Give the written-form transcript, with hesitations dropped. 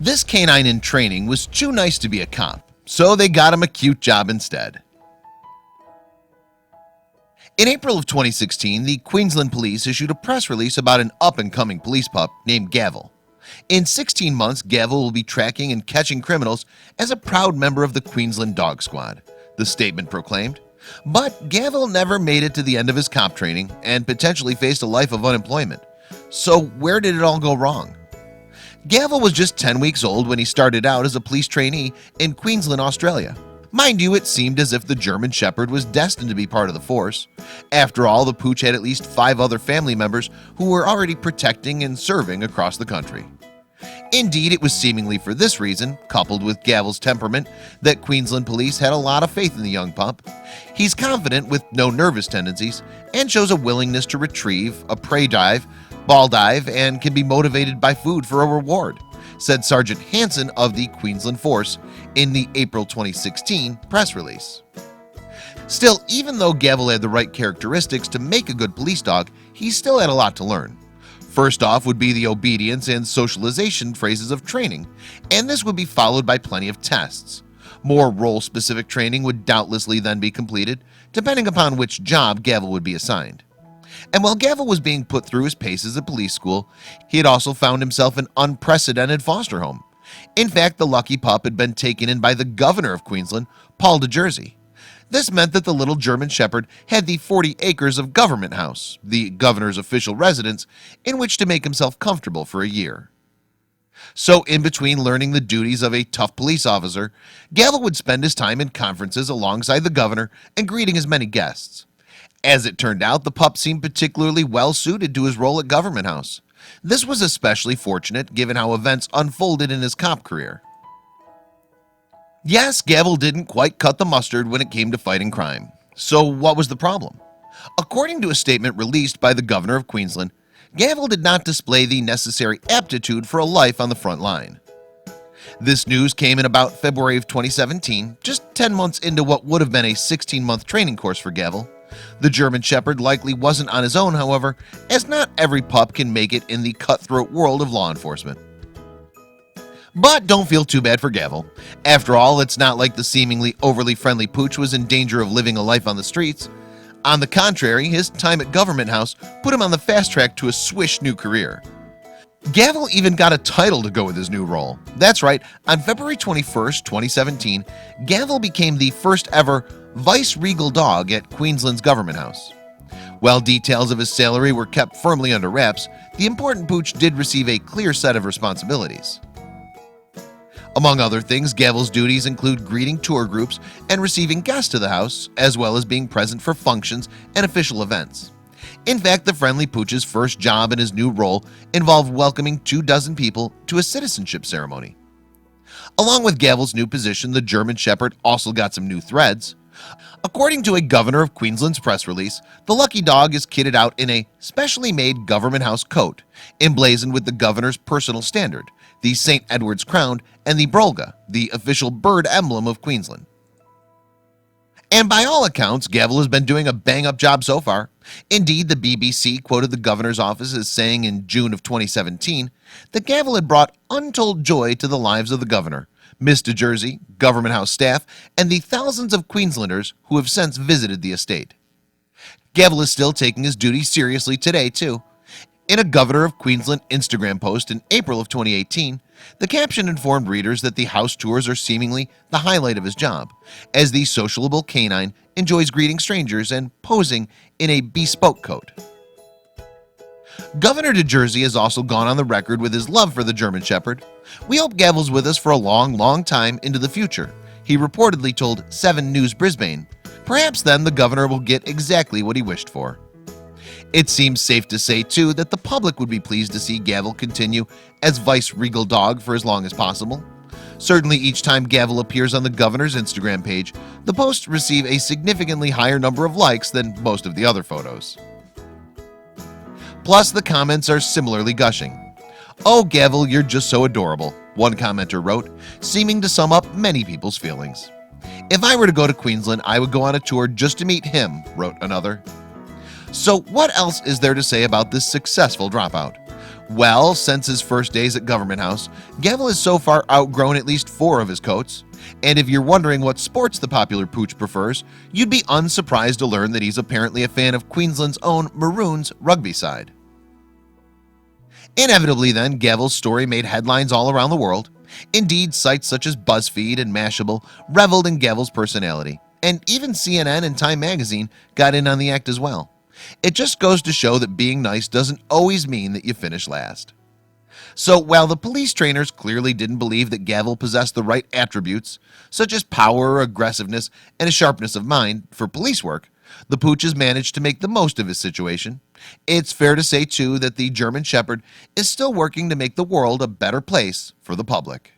This canine in training was too nice to be a cop, so they got him a cute job instead. In April of 2016, the Queensland Police issued a press release about an up-and-coming police pup named Gavel. In 16 months, Gavel will be tracking and catching criminals as a proud member of the Queensland Dog Squad, the statement proclaimed. But Gavel never made it to the end of his cop training and potentially faced a life of unemployment. So where did it all go wrong? Gavel was just 10 weeks old when he started out as a police trainee in Queensland, Australia. Mind you, it seemed as if the German Shepherd was destined to be part of the force. After all, the pooch had at least 5 other family members who were already protecting and serving across the country. Indeed, it was seemingly for this reason, coupled with Gavel's temperament, that Queensland police had a lot of faith in the young pup. He's confident with no nervous tendencies and shows a willingness to retrieve, a prey dive, ball dive, and can be motivated by food for a reward, said Sergeant Hansen of the Queensland Force in the April 2016 press release. Still, even though Gavel had the right characteristics to make a good police dog, he still had a lot to learn. First off would be the obedience and socialization phases of training, and this would be followed by plenty of tests. More role-specific training would doubtlessly then be completed, depending upon which job Gavel would be assigned. And while Gavel was being put through his paces at police school, he had also found himself an unprecedented foster home. In fact, the lucky pup had been taken in by the governor of Queensland, Paul de Jersey. This meant that the little German Shepherd had the 40 acres of Government House, the governor's official residence, in which to make himself comfortable for a year. So in between learning the duties of a tough police officer, Gavel would spend his time in conferences alongside the governor and greeting his many guests. As it turned out, the pup seemed particularly well suited to his role at Government House. This was especially fortunate given how events unfolded in his cop career. Yes, Gavel didn't quite cut the mustard when it came to fighting crime. So what was the problem? According to a statement released by the governor of Queensland, Gavel did not display the necessary aptitude for a life on the front line. This news came in about February of 2017, just 10 months into what would have been a 16-month training course for Gavel. The German Shepherd likely wasn't on his own, however, as not every pup can make it in the cutthroat world of law enforcement. But don't feel too bad for Gavel. After all, it's not like the seemingly overly friendly pooch was in danger of living a life on the streets. On the contrary, his time at Government House put him on the fast track to a swish new career. Gavel even got a title to go with his new role. That's right, on February 21st, 2017, Gavel became the first ever vice-regal dog at Queensland's Government House. While details of his salary were kept firmly under wraps, the important pooch did receive a clear set of responsibilities. Among other things, Gavel's duties include greeting tour groups and receiving guests to the house, as well as being present for functions and official events. In fact, the friendly pooch's first job in his new role involved welcoming 24 people to a citizenship ceremony. Along with Gavel's new position, the German Shepherd also got some new threads. According to a governor of Queensland's press release, the lucky dog is kitted out in a specially made Government House coat, emblazoned with the governor's personal standard, the St. Edward's crown, and the brolga, the official bird emblem of Queensland. And by all accounts, Gavel has been doing a bang-up job so far. Indeed, the BBC quoted the governor's office as saying in June of 2017 that Gavel had brought untold joy to the lives of the governor, Miss de Jersey, Government House staff, and the thousands of Queenslanders who have since visited the estate. Gavel is still taking his duties seriously today, too. In a Governor of Queensland Instagram post in April of 2018, the caption informed readers that the house tours are seemingly the highlight of his job, as the sociable canine enjoys greeting strangers and posing in a bespoke coat. Governor de Jersey has also gone on the record with his love for the German Shepherd. "We hope Gavel's with us for a long time into the future," he reportedly told 7 News Brisbane. Perhaps then the governor will get exactly what he wished for. It seems safe to say, too, that the public would be pleased to see Gavel continue as vice-regal dog for as long as possible. Certainly each time Gavel appears on the governor's Instagram page, the posts receive a significantly higher number of likes than most of the other photos. Plus, the comments are similarly gushing. "Oh, Gavel, you're just so adorable," one commenter wrote, seeming to sum up many people's feelings. "If I were to go to Queensland, I would go on a tour just to meet him," wrote another. So what else is there to say about this successful dropout? Well, since his first days at Government House, Gavel has so far outgrown at least 4 of his coats. And if you're wondering what sports the popular pooch prefers, you'd be unsurprised to learn that he's apparently a fan of Queensland's own Maroons rugby side. Inevitably then, Gavel's story made headlines all around the world. Indeed, sites such as BuzzFeed and Mashable reveled in Gavel's personality, and even CNN and Time magazine got in on the act as well. It just goes to show that being nice doesn't always mean that you finish last. So while the police trainers clearly didn't believe that Gavel possessed the right attributes, such as power, aggressiveness, and a sharpness of mind for police work, the pooches managed to make the most of his situation. It's fair to say too that the German Shepherd is still working to make the world a better place for the public.